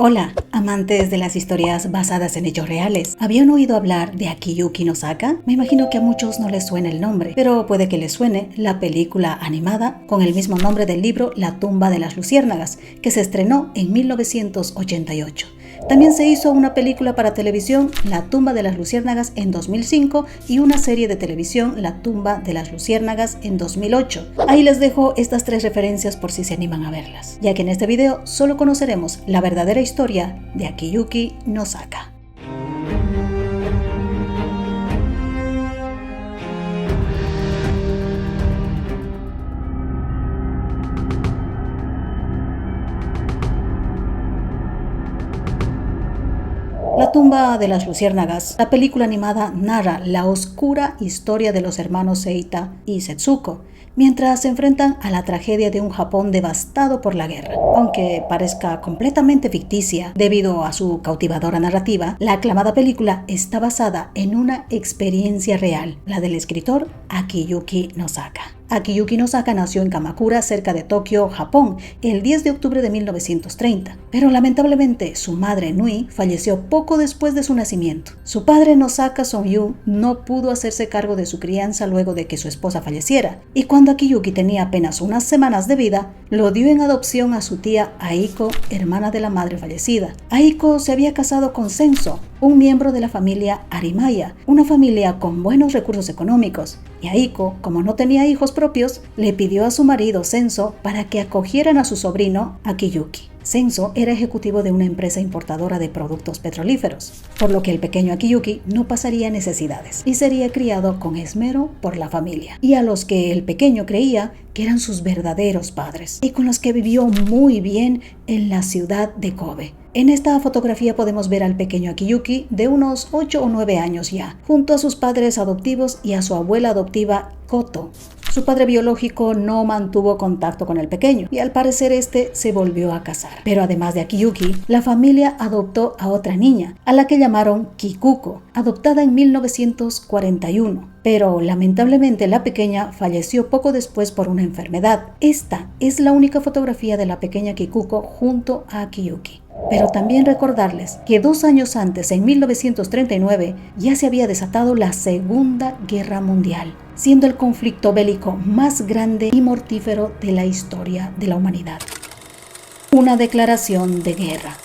Hola, amantes de las historias basadas en hechos reales. ¿Habían oído hablar de Akiyuki no Saka? Me imagino que a muchos no les suena el nombre, pero puede que les suene la película animada con el mismo nombre del libro La tumba de las luciérnagas, que se estrenó en 1988. También se hizo una película para televisión, La tumba de las luciérnagas, en 2005 y una serie de televisión, La tumba de las luciérnagas, en 2008. Ahí les dejo estas tres referencias por si se animan a verlas, ya que en este video solo conoceremos la verdadera historia de Akiyuki no Saka. La tumba de las luciérnagas, la película animada, narra la oscura historia de los hermanos Seita y Setsuko, mientras se enfrentan a la tragedia de un Japón devastado por la guerra. Aunque parezca completamente ficticia debido a su cautivadora narrativa, la aclamada película está basada en una experiencia real, la del escritor Akiyuki no Saka. Akiyuki no Saka nació en Kamakura, cerca de Tokio, Japón, el 10 de octubre de 1930, pero lamentablemente su madre Nui falleció poco después de su nacimiento. Su padre Nosaka Sonyu no pudo hacerse cargo de su crianza luego de que su esposa falleciera, y cuando Akiyuki tenía apenas unas semanas de vida, lo dio en adopción a su tía Aiko, hermana de la madre fallecida. Aiko se había casado con Senso, un miembro de la familia Arimaya, una familia con buenos recursos económicos, y Aiko, como no tenía hijos propios, le pidió a su marido Senso para que acogieran a su sobrino Akiyuki. Senso era ejecutivo de una empresa importadora de productos petrolíferos, por lo que el pequeño Akiyuki no pasaría necesidades y sería criado con esmero por la familia, y a los que el pequeño creía que eran sus verdaderos padres, y con los que vivió muy bien en la ciudad de Kobe. En esta fotografía podemos ver al pequeño Akiyuki de unos 8 o 9 años ya, junto a sus padres adoptivos y a su abuela adoptiva Koto. Su padre biológico no mantuvo contacto con el pequeño y al parecer este se volvió a casar. Pero además de Akiyuki, la familia adoptó a otra niña, a la que llamaron Kikuko, adoptada en 1941. Pero lamentablemente la pequeña falleció poco después por una enfermedad. Esta es la única fotografía de la pequeña Kikuko junto a Akiyuki. Pero también recordarles que 2 años antes, en 1939, ya se había desatado la Segunda Guerra Mundial, siendo el conflicto bélico más grande y mortífero de la historia de la humanidad. Una declaración de guerra.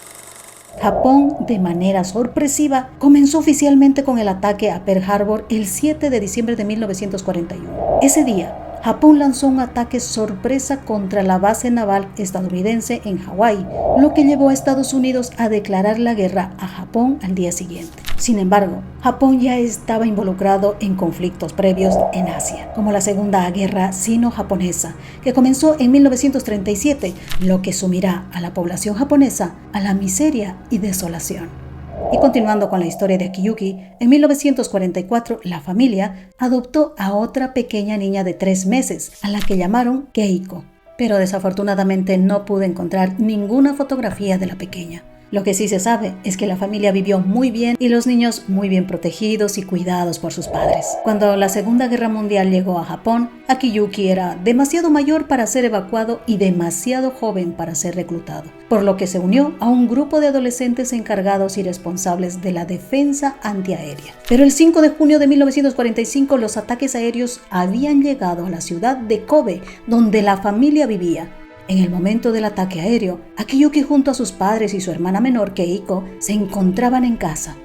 Japón, de manera sorpresiva, comenzó oficialmente con el ataque a Pearl Harbor el 7 de diciembre de 1941. Ese día, Japón lanzó un ataque sorpresa contra la base naval estadounidense en Hawái, lo que llevó a Estados Unidos a declarar la guerra a Japón al día siguiente. Sin embargo, Japón ya estaba involucrado en conflictos previos en Asia, como la Segunda Guerra Sino-Japonesa, que comenzó en 1937, lo que sumirá a la población japonesa a la miseria y desolación. Y continuando con la historia de Akiyuki, en 1944 la familia adoptó a otra pequeña niña de 3 meses, a la que llamaron Keiko, pero desafortunadamente no pude encontrar ninguna fotografía de la pequeña. Lo que sí se sabe es que la familia vivió muy bien y los niños muy bien protegidos y cuidados por sus padres. Cuando la Segunda Guerra Mundial llegó a Japón, Akiyuki era demasiado mayor para ser evacuado y demasiado joven para ser reclutado, por lo que se unió a un grupo de adolescentes encargados y responsables de la defensa antiaérea. Pero el 5 de junio de 1945 los ataques aéreos habían llegado a la ciudad de Kobe, donde la familia vivía. En el momento del ataque aéreo, Akiyuki junto a sus padres y su hermana menor Keiko se encontraban en casa.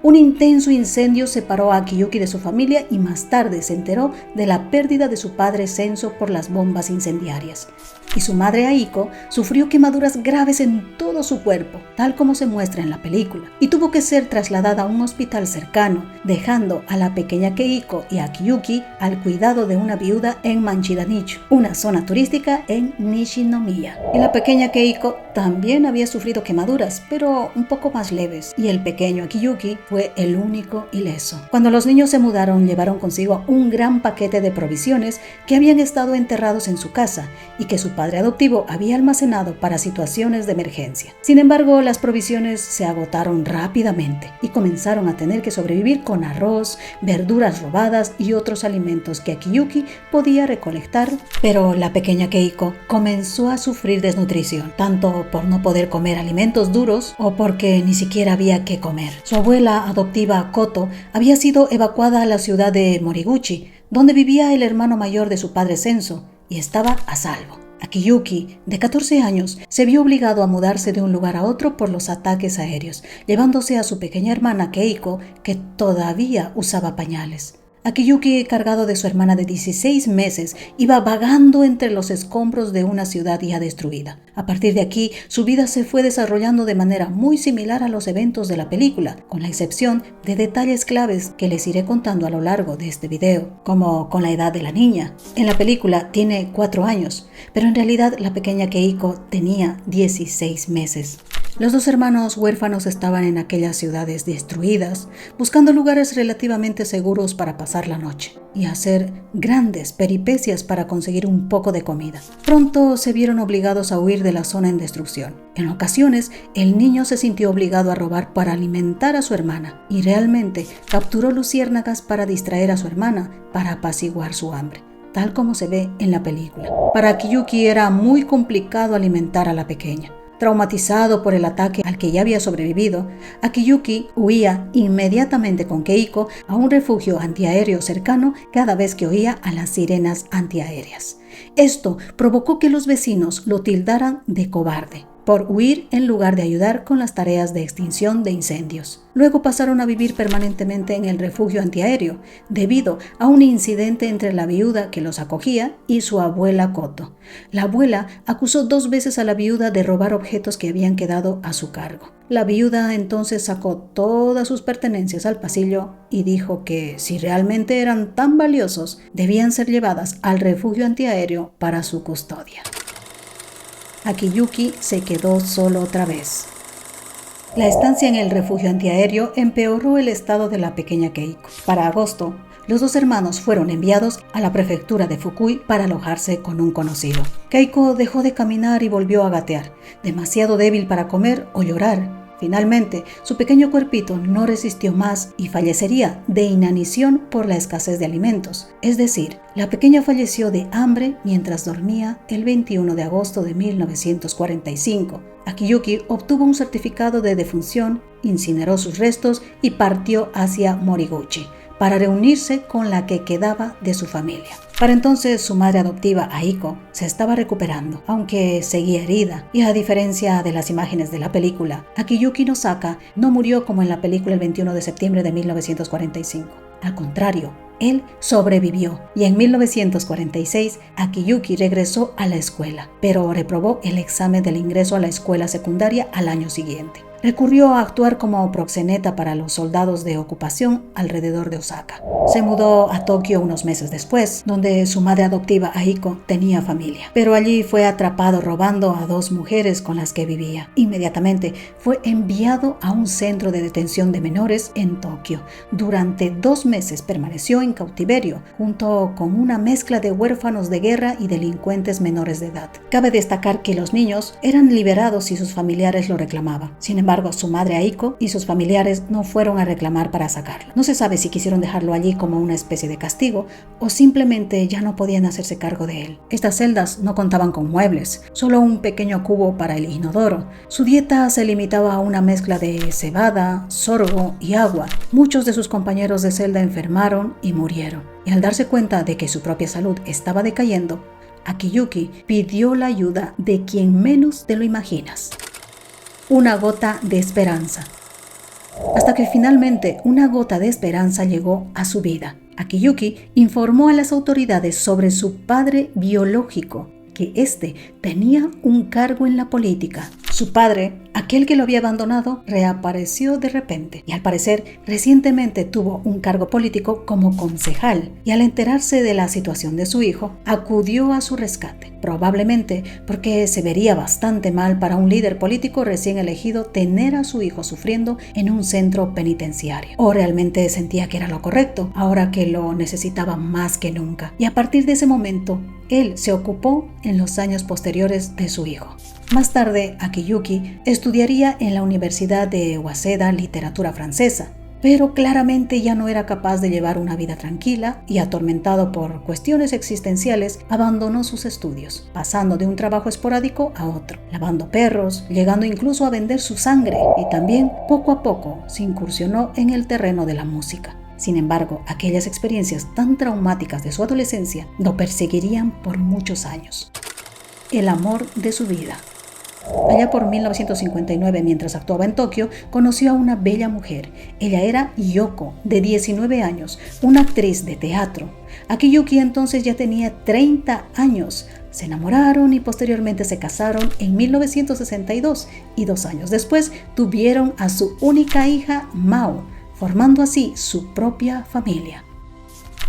Un intenso incendio separó a Akiyuki de su familia y más tarde se enteró de la pérdida de su padre Senso por las bombas incendiarias. Y su madre Aiko sufrió quemaduras graves en todo su cuerpo, tal como se muestra en la película, y tuvo que ser trasladada a un hospital cercano, dejando a la pequeña Keiko y a Akiyuki al cuidado de una viuda en Manchidanichu, una zona turística en Nishinomiya. Y la pequeña Keiko también había sufrido quemaduras, pero un poco más leves, y el pequeño Akiyuki fue el único ileso. Cuando los niños se mudaron, llevaron consigo un gran paquete de provisiones que habían estado enterrados en su casa y que su padre padre adoptivo había almacenado para situaciones de emergencia. Sin embargo, las provisiones se agotaron rápidamente y comenzaron a tener que sobrevivir con arroz, verduras robadas y otros alimentos que Akiyuki podía recolectar, pero la pequeña Keiko comenzó a sufrir desnutrición, tanto por no poder comer alimentos duros o porque ni siquiera había que comer. Su abuela adoptiva Koto había sido evacuada a la ciudad de Moriguchi, donde vivía el hermano mayor de su padre Senso, y estaba a salvo. Akiyuki, de 14 años, se vio obligado a mudarse de un lugar a otro por los ataques aéreos, llevándose a su pequeña hermana Keiko, que todavía usaba pañales. Akiyuki, cargado de su hermana de 16 meses, iba vagando entre los escombros de una ciudad ya destruida. A partir de aquí, su vida se fue desarrollando de manera muy similar a los eventos de la película, con la excepción de detalles claves que les iré contando a lo largo de este video, como con la edad de la niña. En la película tiene 4 años, pero en realidad la pequeña Keiko tenía 16 meses. Los dos hermanos huérfanos estaban en aquellas ciudades destruidas, buscando lugares relativamente seguros para pasar la noche y hacer grandes peripecias para conseguir un poco de comida. Pronto se vieron obligados a huir de la zona en destrucción. En ocasiones, el niño se sintió obligado a robar para alimentar a su hermana y realmente capturó luciérnagas para distraer a su hermana para apaciguar su hambre, tal como se ve en la película. Para Akiyuki era muy complicado alimentar a la pequeña. Traumatizado por el ataque al que ya había sobrevivido, Akiyuki huía inmediatamente con Keiko a un refugio antiaéreo cercano cada vez que oía a las sirenas antiaéreas. Esto provocó que los vecinos lo tildaran de cobarde por huir en lugar de ayudar con las tareas de extinción de incendios. Luego pasaron a vivir permanentemente en el refugio antiaéreo debido a un incidente entre la viuda que los acogía y su abuela Koto. La abuela acusó 2 veces a la viuda de robar objetos que habían quedado a su cargo. La viuda entonces sacó todas sus pertenencias al pasillo y dijo que si realmente eran tan valiosos, debían ser llevadas al refugio antiaéreo para su custodia. Akiyuki se quedó solo otra vez. La estancia en el refugio antiaéreo empeoró el estado de la pequeña Keiko. Para agosto, los dos hermanos fueron enviados a la prefectura de Fukui para alojarse con un conocido. Keiko dejó de caminar y volvió a gatear, demasiado débil para comer o llorar. Finalmente, su pequeño cuerpito no resistió más y fallecería de inanición por la escasez de alimentos. Es decir, la pequeña falleció de hambre mientras dormía el 21 de agosto de 1945. Akiyuki obtuvo un certificado de defunción, incineró sus restos y partió hacia Moriguchi para reunirse con la que quedaba de su familia. Para entonces su madre adoptiva, Aiko, se estaba recuperando, aunque seguía herida, y a diferencia de las imágenes de la película, Akiyuki Nosaka no murió como en la película el 21 de septiembre de 1945. Al contrario, él sobrevivió y en 1946 Akiyuki regresó a la escuela, pero reprobó el examen del ingreso a la escuela secundaria al año siguiente. Recurrió a actuar como proxeneta para los soldados de ocupación alrededor de Osaka. Se mudó a Tokio unos meses después, donde su madre adoptiva Aiko tenía familia, pero allí fue atrapado robando a 2 mujeres con las que vivía. Inmediatamente fue enviado a un centro de detención de menores en Tokio. Durante 2 meses permaneció en cautiverio, junto con una mezcla de huérfanos de guerra y delincuentes menores de edad. Cabe destacar que los niños eran liberados si sus familiares lo reclamaban. Sin embargo, su madre Aiko y sus familiares no fueron a reclamar para sacarlo. No se sabe si quisieron dejarlo allí como una especie de castigo o simplemente ya no podían hacerse cargo de él. Estas celdas no contaban con muebles, solo un pequeño cubo para el inodoro. Su dieta se limitaba a una mezcla de cebada, sorgo y agua. Muchos de sus compañeros de celda enfermaron y murieron. Y al darse cuenta de que su propia salud estaba decayendo, Akiyuki pidió la ayuda de quien menos te lo imaginas: una gota de esperanza. Hasta que finalmente una gota de esperanza llegó a su vida. Akiyuki informó a las autoridades sobre su padre biológico, que éste tenía un cargo en la política. Su padre, aquel que lo había abandonado, reapareció de repente y al parecer recientemente tuvo un cargo político como concejal y al enterarse de la situación de su hijo, acudió a su rescate, probablemente porque se vería bastante mal para un líder político recién elegido tener a su hijo sufriendo en un centro penitenciario. O realmente sentía que era lo correcto, ahora que lo necesitaba más que nunca. Y a partir de ese momento, él se ocupó en los años posteriores de su hijo. Más tarde, Akiyuki estudiaría en la Universidad de Waseda literatura francesa, pero claramente ya no era capaz de llevar una vida tranquila y, atormentado por cuestiones existenciales, abandonó sus estudios, pasando de un trabajo esporádico a otro, lavando perros, llegando incluso a vender su sangre, y también poco a poco se incursionó en el terreno de la música. Sin embargo, aquellas experiencias tan traumáticas de su adolescencia lo perseguirían por muchos años. El amor de su vida. Allá por 1959, mientras actuaba en Tokio, conoció a una bella mujer. Ella era Yoko, de 19 años, una actriz de teatro. Akiyuki entonces ya tenía 30 años. Se enamoraron y posteriormente se casaron en 1962 y 2 años después tuvieron a su única hija, Mao, formando así su propia familia.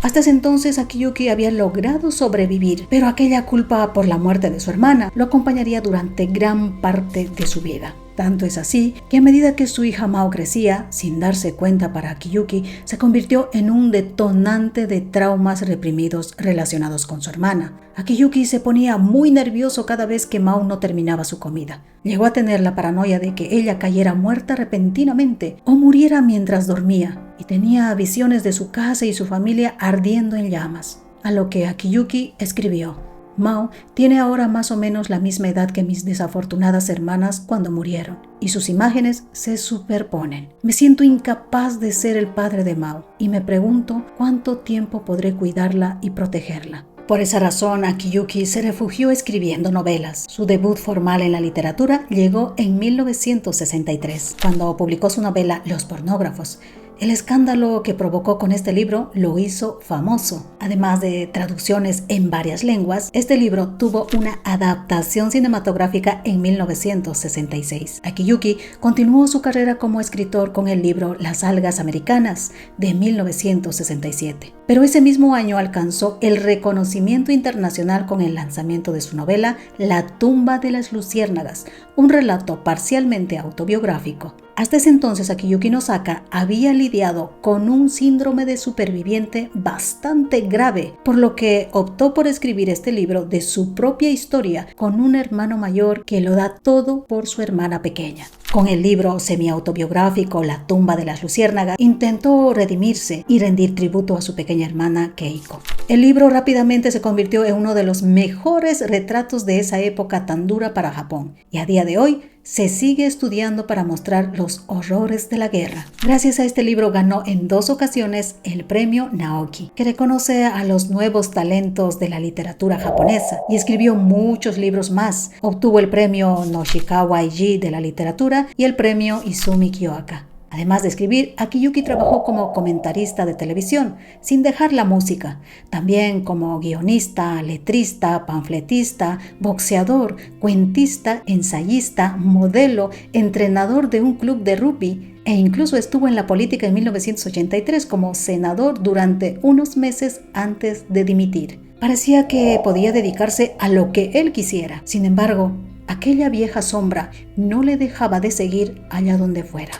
Hasta ese entonces Akiyuki había logrado sobrevivir, pero aquella culpa por la muerte de su hermana lo acompañaría durante gran parte de su vida. Tanto es así que a medida que su hija Mao crecía, sin darse cuenta para Akiyuki, se convirtió en un detonante de traumas reprimidos relacionados con su hermana. Akiyuki se ponía muy nervioso cada vez que Mao no terminaba su comida. Llegó a tener la paranoia de que ella cayera muerta repentinamente o muriera mientras dormía, y tenía visiones de su casa y su familia ardiendo en llamas. A lo que Akiyuki escribió: Mao tiene ahora más o menos la misma edad que mis desafortunadas hermanas cuando murieron, y sus imágenes se superponen. Me siento incapaz de ser el padre de Mao y me pregunto cuánto tiempo podré cuidarla y protegerla. Por esa razón, Akiyuki se refugió escribiendo novelas. Su debut formal en la literatura llegó en 1963, cuando publicó su novela Los pornógrafos. El escándalo que provocó con este libro lo hizo famoso. Además de traducciones en varias lenguas, este libro tuvo una adaptación cinematográfica en 1966. Akiyuki continuó su carrera como escritor con el libro Las algas americanas de 1967. Pero ese mismo año alcanzó el reconocimiento internacional con el lanzamiento de su novela La tumba de las luciérnagas, un relato parcialmente autobiográfico. Hasta ese entonces, Akiyuki Nosaka había lidiado con un síndrome de superviviente bastante grave, por lo que optó por escribir este libro de su propia historia con un hermano mayor que lo da todo por su hermana pequeña. Con el libro semi-autobiográfico La tumba de las luciérnagas, intentó redimirse y rendir tributo a su pequeña hermana Keiko. El libro rápidamente se convirtió en uno de los mejores retratos de esa época tan dura para Japón, y a día de hoy se sigue estudiando para mostrar los horrores de la guerra. Gracias a este libro ganó en 2 ocasiones el premio Naoki, que reconoce a los nuevos talentos de la literatura japonesa, y escribió muchos libros más. Obtuvo el premio Noshikawa Eiji de la literatura y el premio Izumi Kyoaka. Además de escribir, Akiyuki trabajó como comentarista de televisión, sin dejar la música. También como guionista, letrista, panfletista, boxeador, cuentista, ensayista, modelo, entrenador de un club de rugby, e incluso estuvo en la política en 1983 como senador durante unos meses antes de dimitir. Parecía que podía dedicarse a lo que él quisiera. Sin embargo, aquella vieja sombra no le dejaba de seguir allá donde fuera.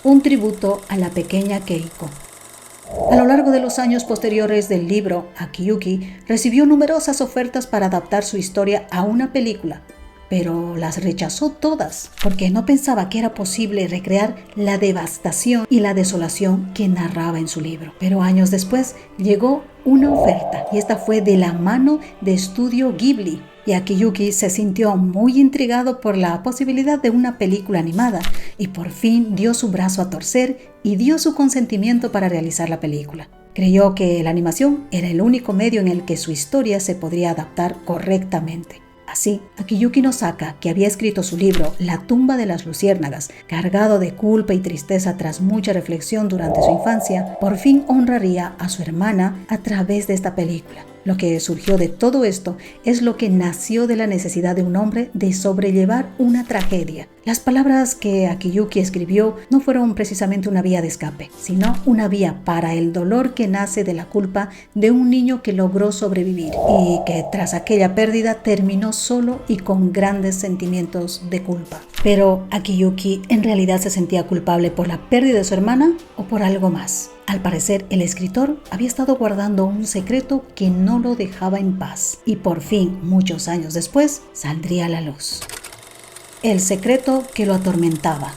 Un tributo a la pequeña Keiko. A lo largo de los años posteriores del libro, Akiyuki recibió numerosas ofertas para adaptar su historia a una película, pero las rechazó todas porque no pensaba que era posible recrear la devastación y la desolación que narraba en su libro. Pero años después llegó una oferta, y esta fue de la mano de Estudio Ghibli. Y Akiyuki se sintió muy intrigado por la posibilidad de una película animada y por fin dio su brazo a torcer y dio su consentimiento para realizar la película. Creyó que la animación era el único medio en el que su historia se podría adaptar correctamente. Así, Akiyuki Nosaka, que había escrito su libro La tumba de las luciérnagas, cargado de culpa y tristeza tras mucha reflexión durante su infancia, por fin honraría a su hermana a través de esta película. Lo que surgió de todo esto es lo que nació de la necesidad de un hombre de sobrellevar una tragedia. Las palabras que Akiyuki escribió no fueron precisamente una vía de escape, sino una vía para el dolor que nace de la culpa de un niño que logró sobrevivir y que tras aquella pérdida terminó solo y con grandes sentimientos de culpa. Pero Akiyuki en realidad se sentía culpable por la pérdida de su hermana o por algo más. Al parecer, el escritor había estado guardando un secreto que no lo dejaba en paz y por fin, muchos años después, saldría a la luz. El secreto que lo atormentaba.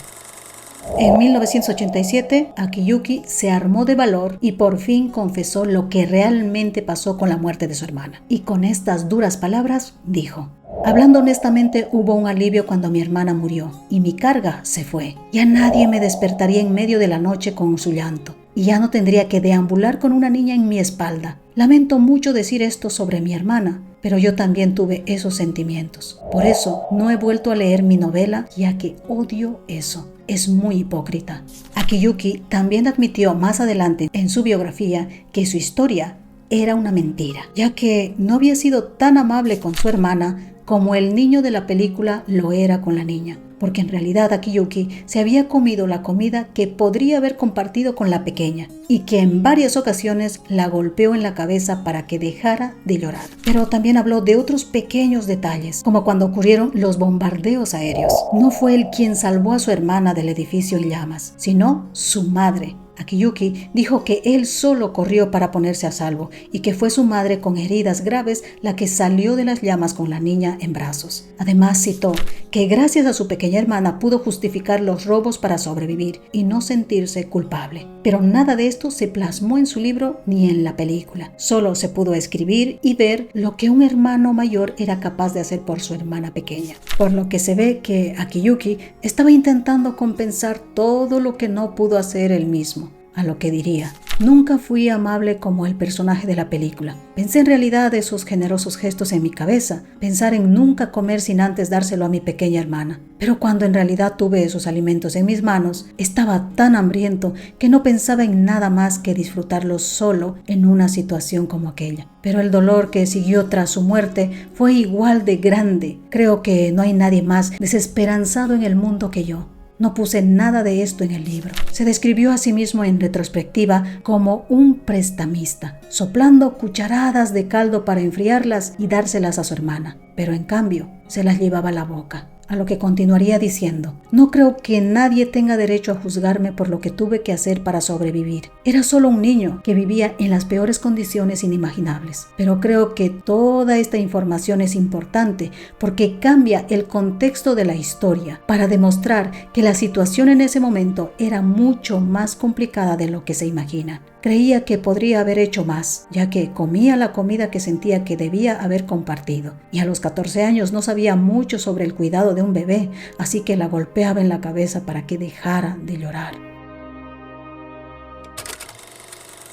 En 1987, Akiyuki se armó de valor y por fin confesó lo que realmente pasó con la muerte de su hermana. Y con estas duras palabras dijo: hablando honestamente, hubo un alivio cuando mi hermana murió y mi carga se fue. Ya nadie me despertaría en medio de la noche con su llanto y ya no tendría que deambular con una niña en mi espalda. Lamento mucho decir esto sobre mi hermana, pero yo también tuve esos sentimientos. Por eso no he vuelto a leer mi novela, ya que odio eso. Es muy hipócrita. Akiyuki también admitió más adelante en su biografía que su historia era una mentira, ya que no había sido tan amable con su hermana como el niño de la película lo era con la niña, porque en realidad Akiyuki se había comido la comida que podría haber compartido con la pequeña y que en varias ocasiones la golpeó en la cabeza para que dejara de llorar. Pero también habló de otros pequeños detalles, como cuando ocurrieron los bombardeos aéreos. No fue él quien salvó a su hermana del edificio en llamas, sino su madre. Akiyuki dijo que él solo corrió para ponerse a salvo y que fue su madre con heridas graves la que salió de las llamas con la niña en brazos. Además citó que gracias a su pequeña hermana pudo justificar los robos para sobrevivir y no sentirse culpable. Pero nada de esto se plasmó en su libro ni en la película. Solo se pudo escribir y ver lo que un hermano mayor era capaz de hacer por su hermana pequeña. Por lo que se ve que Akiyuki estaba intentando compensar todo lo que no pudo hacer él mismo. A lo que diría: nunca fui amable como el personaje de la película. Pensé en realidad esos generosos gestos en mi cabeza, pensar en nunca comer sin antes dárselo a mi pequeña hermana. Pero cuando en realidad tuve esos alimentos en mis manos, estaba tan hambriento que no pensaba en nada más que disfrutarlos solo en una situación como aquella. Pero el dolor que siguió tras su muerte fue igual de grande. Creo que no hay nadie más desesperanzado en el mundo que yo. No puse nada de esto en el libro. Se describió a sí mismo en retrospectiva como un prestamista, soplando cucharadas de caldo para enfriarlas y dárselas a su hermana, pero en cambio se las llevaba a la boca. A lo que continuaría diciendo: no creo que nadie tenga derecho a juzgarme por lo que tuve que hacer para sobrevivir. Era solo un niño que vivía en las peores condiciones inimaginables. Pero creo que toda esta información es importante porque cambia el contexto de la historia para demostrar que la situación en ese momento era mucho más complicada de lo que se imagina. Creía que podría haber hecho más, ya que comía la comida que sentía que debía haber compartido. Y a los 14 años no sabía mucho sobre el cuidado de un bebé, así que la golpeaba en la cabeza para que dejara de llorar.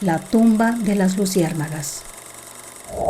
La tumba de las luciérnagas.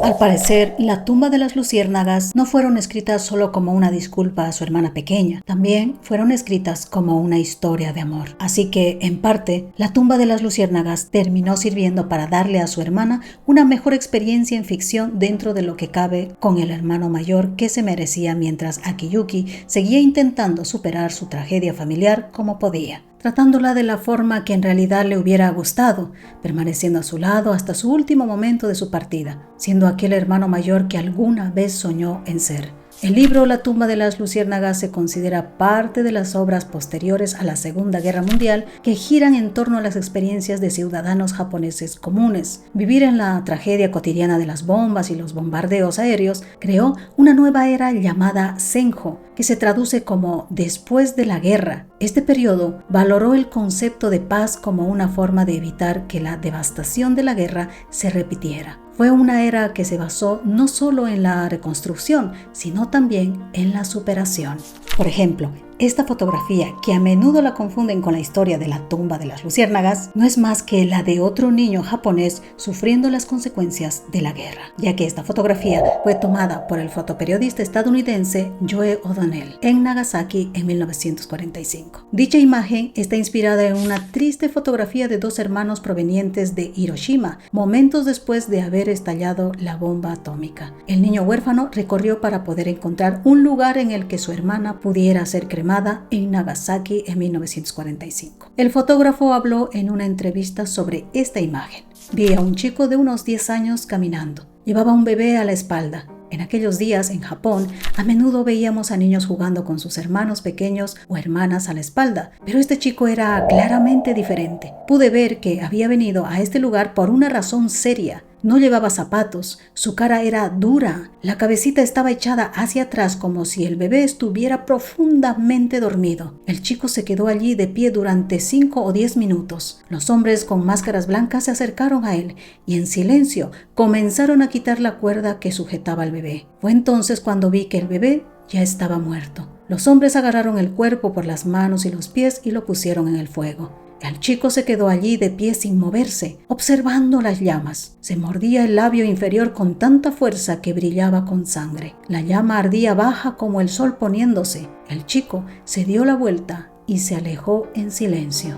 Al parecer, La tumba de las luciérnagas no fueron escritas solo como una disculpa a su hermana pequeña, también fueron escritas como una historia de amor. Así que, en parte, La tumba de las luciérnagas terminó sirviendo para darle a su hermana una mejor experiencia en ficción dentro de lo que cabe con el hermano mayor que se merecía, mientras Akiyuki seguía intentando superar su tragedia familiar como podía, tratándola de la forma que en realidad le hubiera gustado, permaneciendo a su lado hasta su último momento de su partida, siendo aquel hermano mayor que alguna vez soñó en ser. El libro La tumba de las luciérnagas se considera parte de las obras posteriores a la Segunda Guerra Mundial que giran en torno a las experiencias de ciudadanos japoneses comunes. Vivir en la tragedia cotidiana de las bombas y los bombardeos aéreos creó una nueva era llamada Senjo, que se traduce como después de la guerra. Este periodo valoró el concepto de paz como una forma de evitar que la devastación de la guerra se repitiera. Fue una era que se basó no solo en la reconstrucción, sino también en la superación. Por ejemplo, Esta fotografía, que a menudo la confunden con la historia de la tumba de las luciérnagas, no es más que la de otro niño japonés sufriendo las consecuencias de la guerra, ya que esta fotografía fue tomada por el fotoperiodista estadounidense Joe O'Donnell en Nagasaki en 1945. Dicha imagen está inspirada en una triste fotografía de dos hermanos provenientes de Hiroshima, momentos después de haber estallado la bomba atómica. El niño huérfano recorrió para poder encontrar un lugar en el que su hermana pudiera ser cremada en Nagasaki en 1945. El fotógrafo habló en una entrevista sobre esta imagen. Vi a un chico de unos 10 años caminando. Llevaba un bebé a la espalda. En aquellos días, en Japón, a menudo veíamos a niños jugando con sus hermanos pequeños o hermanas a la espalda, pero este chico era claramente diferente. Pude ver que había venido a este lugar por una razón seria. No llevaba zapatos, su cara era dura, la cabecita estaba echada hacia atrás como si el bebé estuviera profundamente dormido. El chico se quedó allí de pie durante 5 o 10 minutos. Los hombres con máscaras blancas se acercaron a él y en silencio comenzaron a quitar la cuerda que sujetaba al bebé. Fue entonces cuando vi que el bebé ya estaba muerto. Los hombres agarraron el cuerpo por las manos y los pies y lo pusieron en el fuego. El chico se quedó allí de pie sin moverse, observando las llamas. Se mordía el labio inferior con tanta fuerza que brillaba con sangre. La llama ardía baja como el sol poniéndose. El chico se dio la vuelta y se alejó en silencio.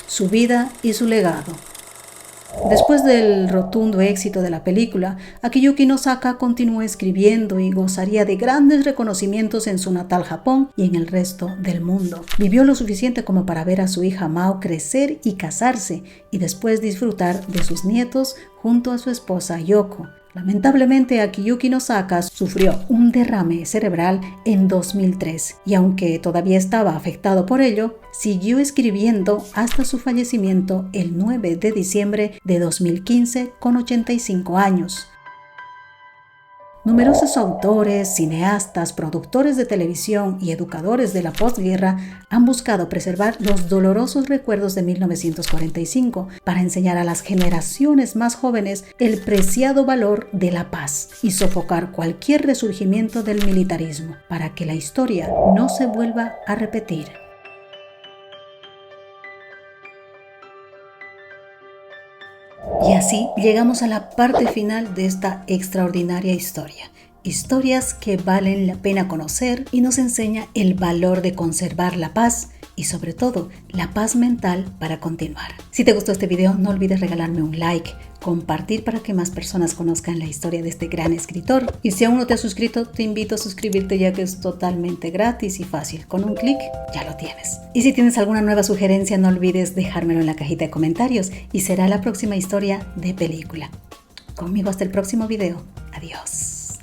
Su vida y su legado. Después del rotundo éxito de la película, Akiyuki Nosaka continuó escribiendo y gozaría de grandes reconocimientos en su natal Japón y en el resto del mundo. Vivió lo suficiente como para ver a su hija Mao crecer y casarse y después disfrutar de sus nietos junto a su esposa Yoko. Lamentablemente, Akiyuki Nosaka sufrió un derrame cerebral en 2003 y aunque todavía estaba afectado por ello, siguió escribiendo hasta su fallecimiento el 9 de diciembre de 2015 con 85 años. Numerosos autores, cineastas, productores de televisión y educadores de la posguerra han buscado preservar los dolorosos recuerdos de 1945 para enseñar a las generaciones más jóvenes el preciado valor de la paz y sofocar cualquier resurgimiento del militarismo para que la historia no se vuelva a repetir. Y así llegamos a la parte final de esta extraordinaria historia. Historias que valen la pena conocer y nos enseña el valor de conservar la paz y sobre todo la paz mental para continuar. Si te gustó este video, no olvides regalarme un like, compartir para que más personas conozcan la historia de este gran escritor. Y si aún no te has suscrito, te invito a suscribirte ya que es totalmente gratis y fácil. Con un clic ya lo tienes. Y si tienes alguna nueva sugerencia, no olvides dejármelo en la cajita de comentarios y será la próxima historia de película. Conmigo hasta el próximo video. Adiós.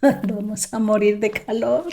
Vamos a morir de calor.